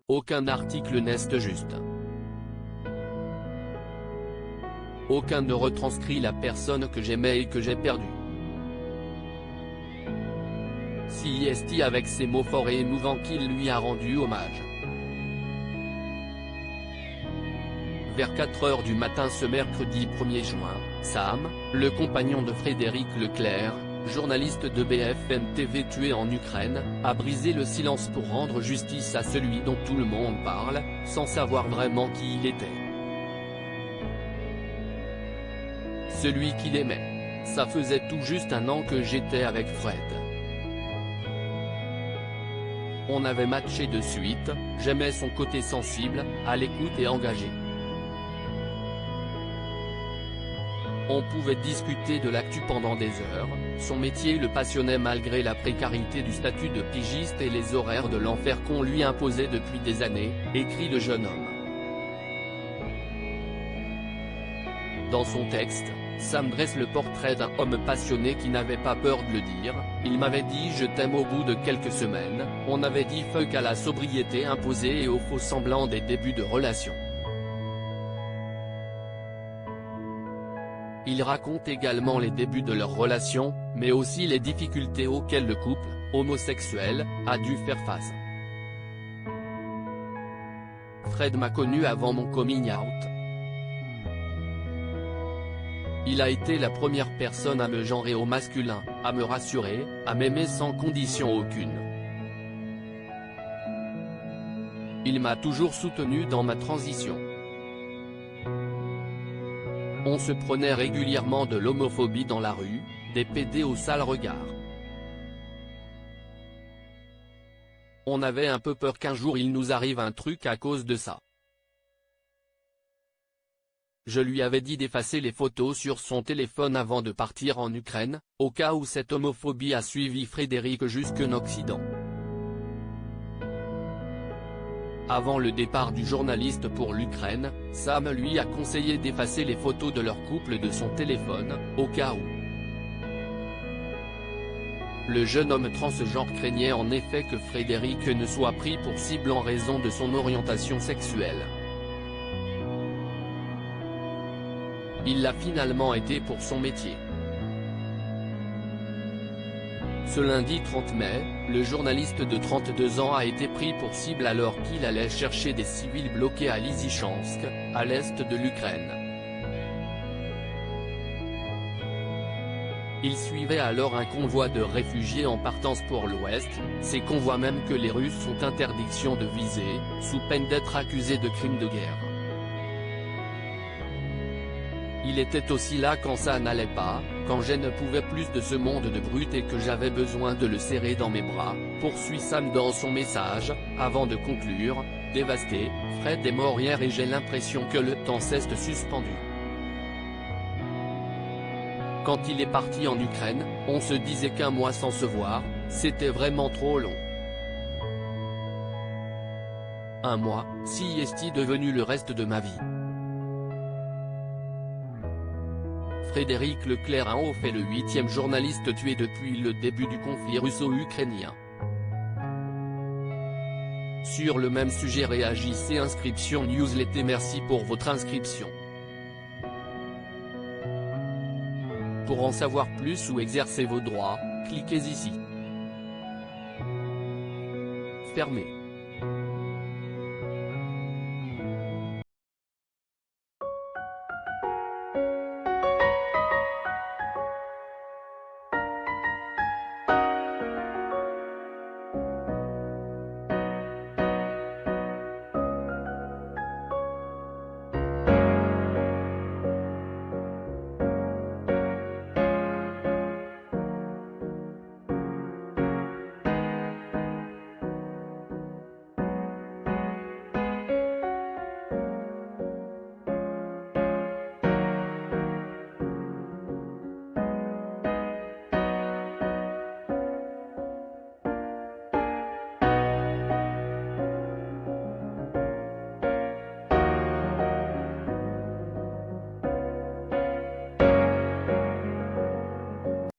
Aucun article n'est juste. Aucun ne retranscrit la personne que j'aimais et que j'ai perdue. CIST avec ces mots forts et émouvants qu'il lui a rendu hommage. Vers 4 h du matin ce mercredi 1er juin, Sam, le compagnon de Frédéric Leclerc, journaliste de BFM TV tué en Ukraine, a brisé le silence pour rendre justice à celui dont tout le monde parle, sans savoir vraiment qui il était. Celui qu'il aimait. Ça faisait tout juste 1 an que j'étais avec Fred. On avait matché de suite, j'aimais son côté sensible, à l'écoute et engagé. On pouvait discuter de l'actu pendant des heures, son métier le passionnait malgré la précarité du statut de pigiste et les horaires de l'enfer qu'on lui imposait depuis des années, écrit le jeune homme. Dans son texte, Sam dresse le portrait d'un homme passionné qui n'avait pas peur de le dire. Il m'avait dit je t'aime au bout de quelques semaines, on avait dit fuck à la sobriété imposée et aux faux semblants des débuts de relation. Il raconte également les débuts de leur relation, mais aussi les difficultés auxquelles le couple, homosexuel, a dû faire face. Fred m'a connu avant mon coming out. Il a été la première personne à me genrer au masculin, à me rassurer, à m'aimer sans condition aucune. Il m'a toujours soutenu dans ma transition. On se prenait régulièrement de l'homophobie dans la rue, des PD au sale regard. On avait un peu peur qu'un jour il nous arrive un truc à cause de ça. Je lui avais dit d'effacer les photos sur son téléphone avant de partir en Ukraine, au cas où cette homophobie a suivi Frédéric jusqu'en Occident. Avant le départ du journaliste pour l'Ukraine, Sam lui a conseillé d'effacer les photos de leur couple de son téléphone, au cas où. Le jeune homme transgenre craignait en effet que Frédéric ne soit pris pour cible en raison de son orientation sexuelle. Il l'a finalement été pour son métier. Ce lundi 30 mai, le journaliste de 32 ans a été pris pour cible alors qu'il allait chercher des civils bloqués à Lysychansk, à l'est de l'Ukraine. Il suivait alors un convoi de réfugiés en partance pour l'Ouest, ces convois même que les Russes ont interdiction de viser, sous peine d'être accusés de crimes de guerre. Il était aussi là quand ça n'allait pas, quand je ne pouvais plus de ce monde de brutes et que j'avais besoin de le serrer dans mes bras, poursuit Sam dans son message, avant de conclure, dévasté, Fred est mort hier et j'ai l'impression que le temps s'est suspendu. Quand il est parti en Ukraine, on se disait qu'1 mois sans se voir, c'était vraiment trop long. 1 mois, si est-il devenu le reste de ma vie. Frédéric Leclerc en haut fait le 8e journaliste tué depuis le début du conflit russo-ukrainien. Sur le même sujet réagissez Inscription Newsletter. Merci pour votre inscription. Pour en savoir plus ou exercer vos droits, cliquez ici. Fermé.